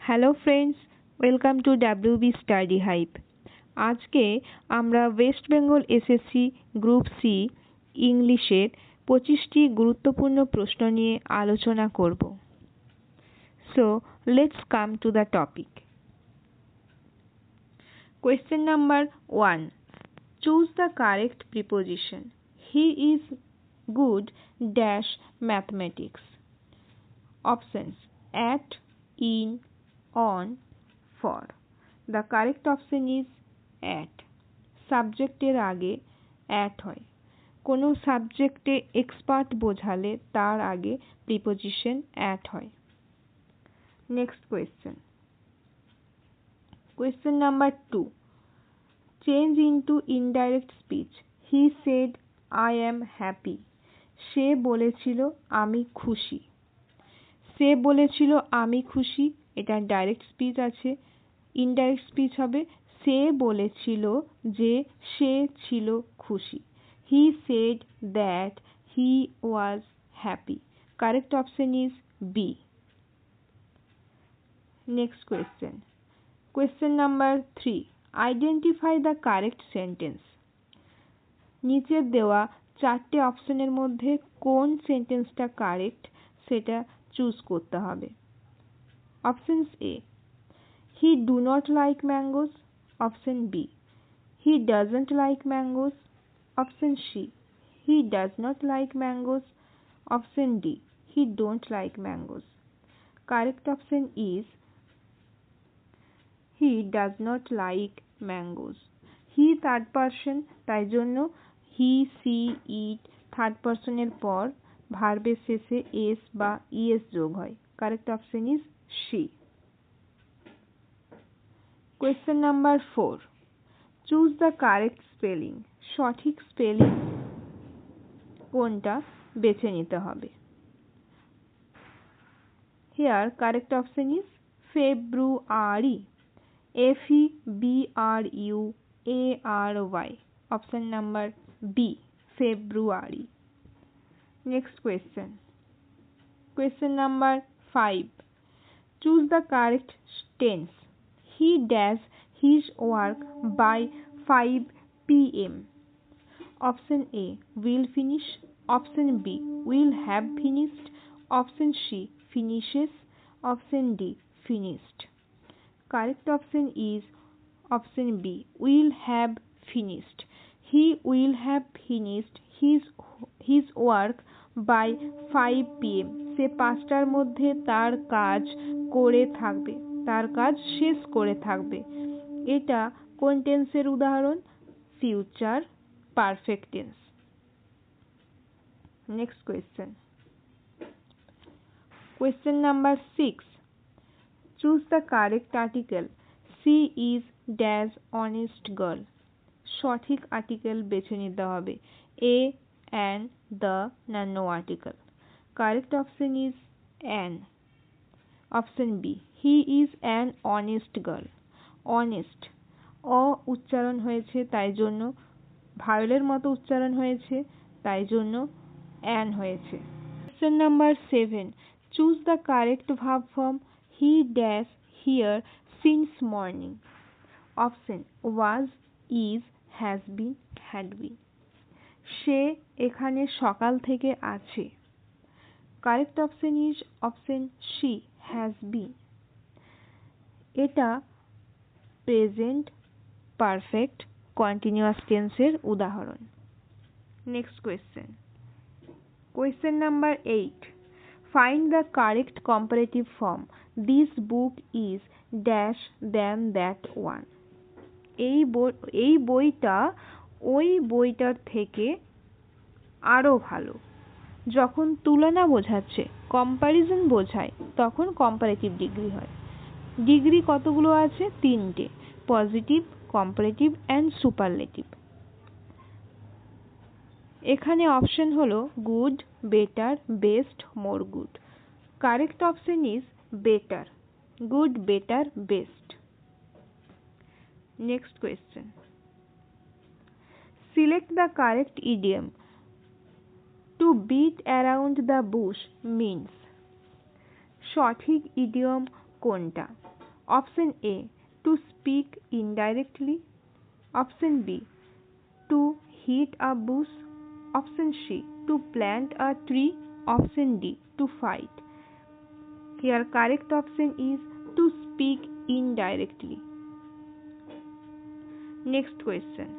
Hello friends, welcome to WB study hype. আজকে আমরা West Bengal SSC group C ইংলিশের 25টি গুরুত্বপূর্ণ প্রশ্ন নিয়ে আলোচনা করব। So let's come to the topic. Question number 1, choose the correct preposition. He is good dash mathematics. Options: at, in, on, for. The correct option is at. সাবজেক্টের আগে at হয়। কোনো সাবজেক্টে এক্সপার্ট বোঝালে তার আগে প্রিপোজিশন at হয়। Next question. Question number 2, change into indirect speech. He said I am happy. সে বলেছিল আমি খুশি। সে বলেছিল আমি খুশি, এটা ডাইরেক্ট স্পিচ আছে। ইনডাইরেক্ট স্পিচ হবে সে বলেছিল যে সে ছিল খুশি। He said that he was happy. Correct option is B. Next question. Question number 3, identify the correct sentence. নিচের দেওয়া 4টে অপশনের মধ্যে কোন সেন্টেন্সটা কারেক্ট সেটা চুজ করতে হবে। Options: A, he do not like mangoes. Option B, he doesn't like mangoes. Option C, he does not like mangoes. Option D, he don't like mangoes. Correct option is he does not like mangoes. He third person, তাই জন্য হি, C, it third পারসনের পর ভার্বের শেষে S বা ES যোগ হয়। Correct option is C. Question number 4, choose the correct spelling. সঠিক spelling কোনটা বেছে নিতে হবে। Here correct option is February. FEBRUARY। Option number B, February. Next question. Question number 5, choose the correct tense. He dash his work by 5 PM। Option A, will finish. Option B, will have finished. Option C, finishes. Option D, finished. Correct option is option B, will have finished. He will have finished his work by 5 PM. সে 5টার মধ্যে তার কাজ করে থাকবে, তার কাজ শেষ করে থাকবে। এটা কোন টেন্সের উদাহরণ? Future perfect tense. Next question. Question number 6, choose the correct article. She is dash honest girl. সঠিক আর্টিকেল বেছে নিতে হবে। এ, অ্যান, দ্য না no article. Correct option is an. Option B, he is an honest girl. Honest অ উচ্চারণ হয়েছে, তাই জন্য ভায়োলের মতো উচ্চারণ হয়েছে, তাই জন্য অ্যান হয়েছে। Question number 7, choose the correct verb form. He dash here since morning. Option was, is, has been, had been. সে এখানে সকাল থেকে আছে। Correct option is option C, has been. এটা প্রেজেন্ট পারফেক্ট কন্টিনিউয়াস টেন্সের উদাহরণ। Next question. Question number 8, find the correct comparative form. This book is dash than that one. এই বইটা ওই বইটার থেকে আরো ভালো। যখন তুলনা বোঝাচ্ছে, কম্পারিজন বোঝায়, তখন কম্পারেটিভ ডিগ্রি হয়। ডিগ্রি কতগুলো আছে? 3টে, পজিটিভ, কম্পারেটিভ অ্যান্ড সুপারলেটিভ। এখানে অপশন হলো good, better, best, more good. Correct option is better. Good, better, best. Next question. Select the correct idiom. To beat around the bush means. সঠিক idiom কোনটা? Option A, to speak indirectly. Option B, to hit a bush. Option C, to plant a tree. Option D, to fight. Here correct option is to speak indirectly. Next question.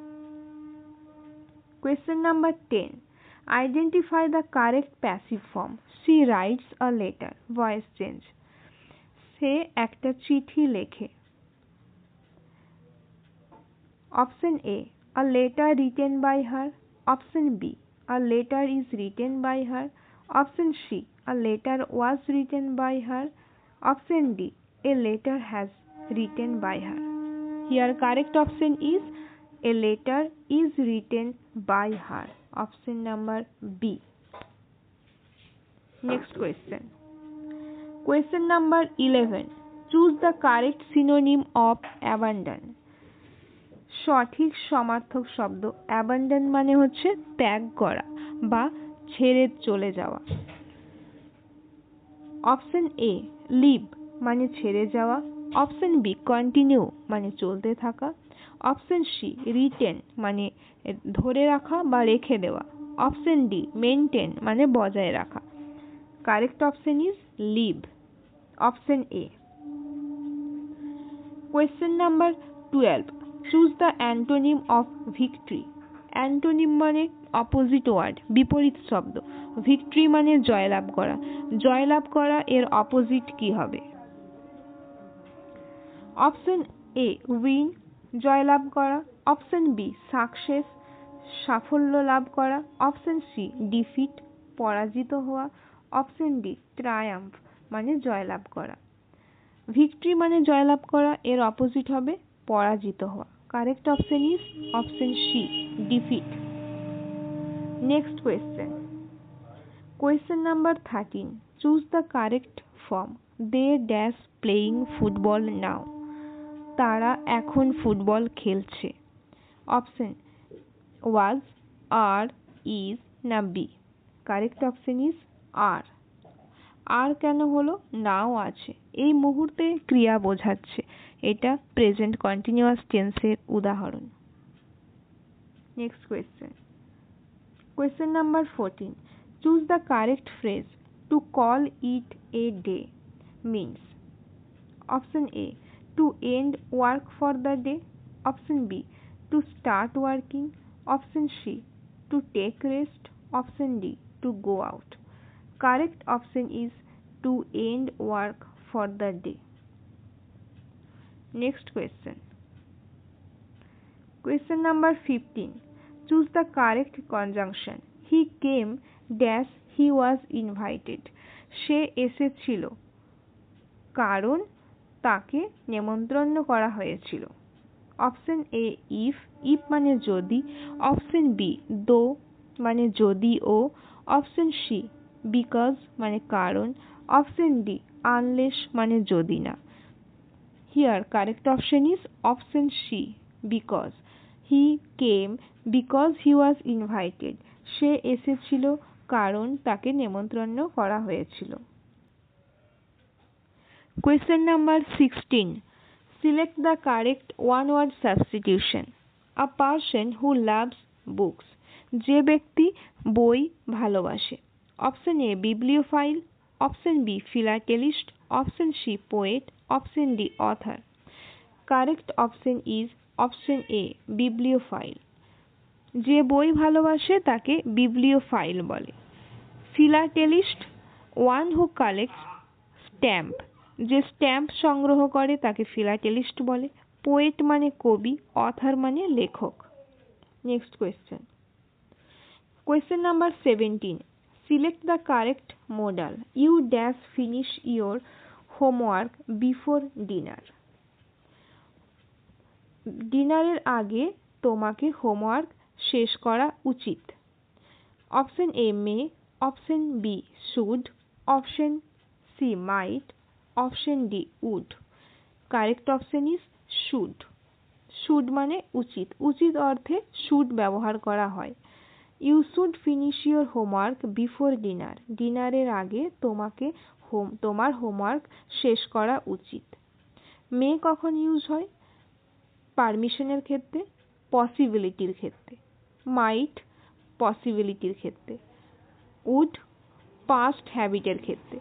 Question number 10. Identify the correct passive form. She writes a letter. Voice change. সে একটা চিঠি লেখে। Option A, a letter written by her. Option B, a letter is written by her. Option C, a letter was written by her. Option D, a letter has written by her. Here correct option is a letter is written by her. Option number B. Next question. Question number 11. Choose the correct synonym of abandon. সঠিক সমার্থক শব্দ abandon মানে হচ্ছে ত্যাগ করা বা ছেড়ে চলে যাওয়া। অপশন এ লিভ মানে ছেড়ে যাওয়া। অপশন বি কন্টিনিউ মানে চলতে থাকা। অপশন সি রিটেন মানে ধরে রাখা বা রেখে দেওয়া। অপশন ডি মেনটেন মানে বজায় রাখা। Correct option is leave. Option A. Question number 12. Choose the antonym of victory. Antonym মানে অপোজিট ওয়ার্ড, বিপরীত শব্দ। ভিক্টরি মানে জয়লাভ করা। জয়লাভ করা এর অপোজিট কি হবে? অপশন এ উইন জয়লাভ করা। অপশন বি সাকসেস সাফল্য লাভ করা। অপশন সি ডিফিট পরাজিত হওয়া। অপশন ডি ট্রায়াম্ফ মানে জয়লাভ করা। ভিক্টরি মানে জয়লাভ করা, এর অপোজিট হবে পরাজিত হওয়া। Correct option is option C defeat. Next question. Question number 13. Choose the correct form. They dash playing football now. তারা এখন ফুটবল খেলছে। অপশন ওয়াজ, আর, ইজ না be? Correct option is are. Are কেন হলো? নাও আছে, এই মুহূর্তে ক্রিয়া বোঝাচ্ছে, এটা প্রেজেন্ট কন্টিনিউয়াস টেন্সের উদাহরণ। Next question. Question number 14. Choose the correct phrase. To call it a day means. Option A, to end work for the day. Option B, to start working. Option C, to take rest. Option D, to go out. Correct option is to end work for the day. Next question. Question number 15. Choose the correct conjunction. He came dash he was invited. সে এসেছিল কারণ তাকে নেমন্তন্ন করা হয়েছিল। Option A if, if মানে যদি। Option B দো মানে যদিও। অপশন সি বিকজ মানে কারণ। অপশন ডি আনলেস মানে যদি না। Here correct option is option C because. He came because he was invited. সে এসেছিল কারণ তাকে নেমন্তন্ন করা হয়েছিল। Question number 16. Select the correct one-word substitution. A person who loves books. যে ব্যক্তি বই ভালোবাসে। Option A bibliophile. Option B philatelist. Option C poet. Option D author. Correct option is option A bibliophile. যে বই ভালোবাসে তাকে bibliophile বলে। Philatelist, one who collects stamp. যে স্ট্যাম্প সংগ্রহ করে তাকে ফিলাটেলিস্ট বলে। পোয়েট মানে কবি, অথার মানে লেখক। Next question. Question number 17. Select the correct modal. You dash finish your homework before dinner. ডিনারের আগে তোমাকে হোমওয়ার্ক শেষ করা উচিত। Option A may. Option B should. Option C might. Option D would. Correct option is should. Should মানে উচিত, উচিত অর্থে শুড ব্যবহার করা হয়। You should finish your homework before dinner. ডিনারের আগে তোমার হোমওয়ার্ক শেষ করা উচিত। মে কখন ইউজ হয়? পারমিশনের ক্ষেত্রে, পসিবিলিটির ক্ষেত্রে। মাইট পসিবিলিটির ক্ষেত্রে। উড পাস্ট হ্যাবিটের ক্ষেত্রে।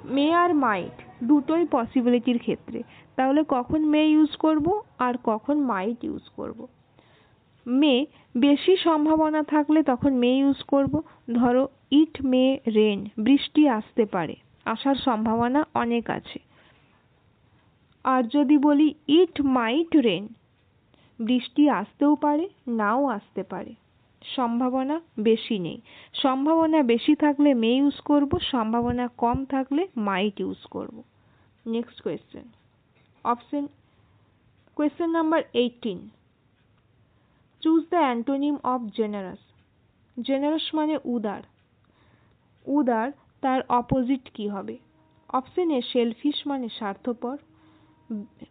মে আর মাইট দুটোই পসিবিলিটির ক্ষেত্রে। তাহলে কখন মে ইউজ করব আর কখন মাইট ইউজ করব? মে বেশি সম্ভাবনা থাকলে তখন মে ইউজ করব। ধরো ইট মে রেন, বৃষ্টি আসতে পারে, আসার সম্ভাবনা অনেক আছে। আর যদি বলি ইট মাইট রেন, বৃষ্টি আসতেও পারে, নাও আসতে পারে, সম্ভাবনা বেশি নেই। সম্ভাবনা বেশি থাকলে মে ইউজ করব, সম্ভাবনা কম থাকলে মাইট ইউজ করব। Next question. Question number 18। Choose the antonym of generous. Generous মানে উদার। উদার, তার অপোজিট কি হবে? অপশন এ সেলফিশ মানে স্বার্থপর।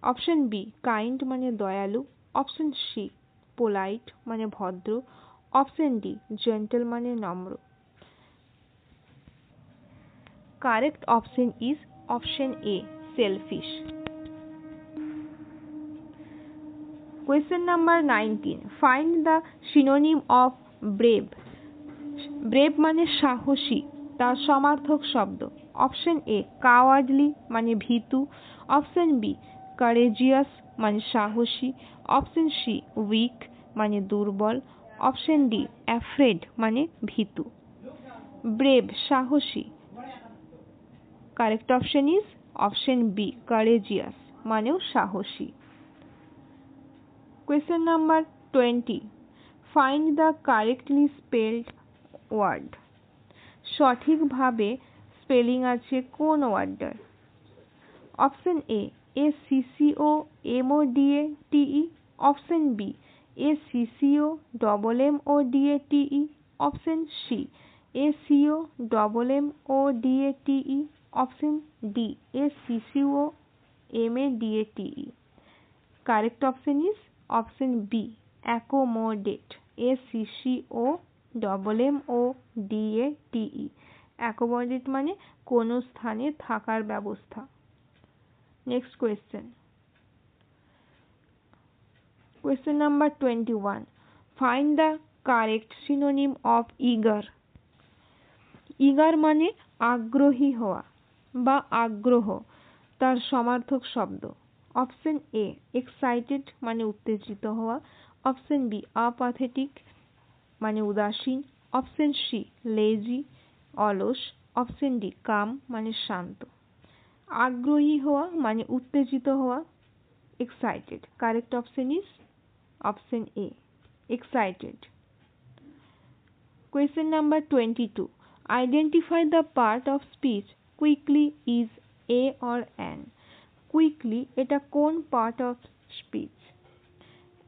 অপশন বি কাইন্ড মানে দয়ালু। অপশন সি পোলাইট মানে ভদ্র। অপশন ডি জেন্টল মানে নম্র। Correct option is option a selfish. Question number 19। Find the synonym of brave. Brave মানে সাহসী, তার সমার্থক শব্দ। অপশন এ কাওয়ার্ডলি মানে ভীতু। অপশন বি কারেজিয়াস মানে সাহসী। অপশন সি উইক মানে দুর্বল। অপশন ডি অ্যাফ্রেড মানে ভীতু। ব্রেভ সাহসী। Correct option is option B courageous মানেও সাহসী। Question number 20। Find the correctly spelled word. সঠিকভাবে স্পেলিং আছে কোন ওয়ার্ডটার? Option A ACCOMODATE। Option B ACCOMMODATE। Option C ACOMMODATE। Option D ACCOMADATE। Correct option is option B accommodate. ACCOMMODATE। Accommodate মানে কোনো স্থানে থাকার ব্যবস্থা। Next question. Question number 21। Find the correct synonym of eager. Eager মানে আগ্রহী হওয়া বা আগ্রহ, তার সমার্থক শব্দ। অপশন এ এক্সাইটেড মানে উত্তেজিত হওয়া। অপশন বি অ্যাপাথেটিক মানে উদাসীন। অপশন সি লেজি অলস। অপশন ডি কাম মানে শান্ত। আগ্রহী হওয়া মানে উত্তেজিত হওয়া, excited. Correct option is option A excited. Question number 22। Identify the part of speech quickly is a or an. Quickly এটা কোন part of speech?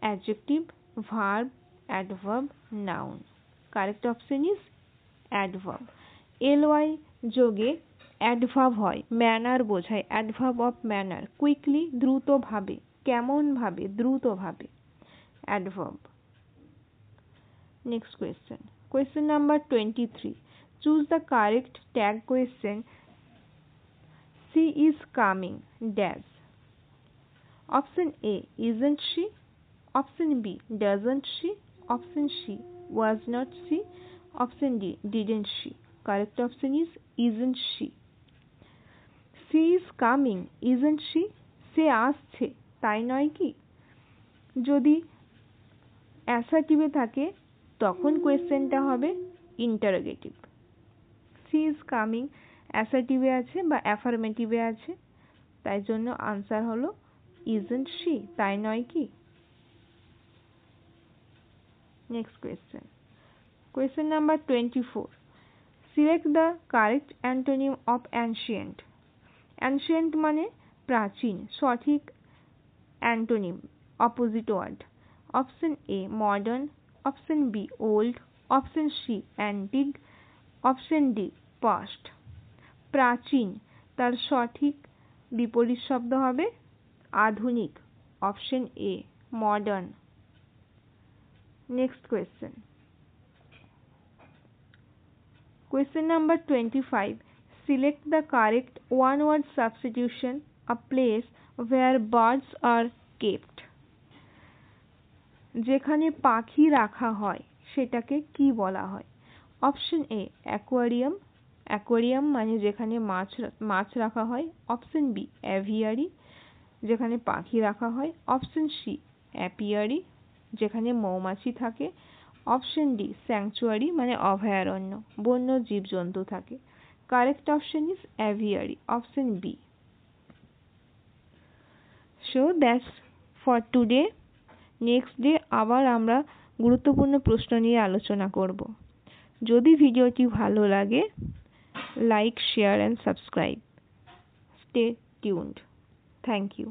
Adjective, verb, adverb, noun. Correct option is adverb. ly যোগে adverb হয়, manner বোঝায়, adverb of manner. Quickly দ্রুতভাবে, কেমন ভাবে, দ্রুতভাবে, adverb. Next question. Question number 23। Choose the correct tag question. She is coming dash. Option A isn't she? Option B doesn't she? Option C was not she? Option D didn't she? Correct option is isn't she. She is coming isn't she? সে আসছে তাই নয় কি? যদি অ্যাসার্টিভে থাকে তখন কোয়েশ্চেনটা হবে interrogative. C is coming অ্যাসার্টিভে আছে বা অ্যাফার্মেটিভে আছে, তাই জন্য আনসার হলো ইজন্ট শি, তাই নয় কি? Next question. Question number 24। Select the correct antonym of ancient. Ancient মানে প্রাচীন, সঠিক antonym opposite word. Option A modern. Option B old. Option C antique. Option D past. প্রাচীন, তার সঠিক বিপরীত শব্দ হবে আধুনিক। Option A modern. Next question. Question number 25। Select the correct one word substitution a place where birds are kept. যেখানে পাখি রাখা হয় সেটাকে কি বলা হয়? অপশন এ অ্যাকোয়ারিয়াম, অ্যাকোয়ারিয়াম মানে যেখানে মাছ রাখা হয়। অপশন বি অ্যাভিয়ারি, যেখানে পাখি রাখা হয়। অপশন সি অ্যাপিয়ারি, যেখানে মৌমাছি থাকে। অপশন ডি স্যাংচুয়ারি মানে অভয়ারণ্য, বন্য জীবজন্তু থাকে। Correct option is aviary, option B. So that's for today. Next day আবার আমরা গুরুত্বপূর্ণ প্রশ্ন নিয়ে আলোচনা করব। যদি ভিডিওটি ভালো লাগে, like, share and subscribe. Stay tuned. Thank you.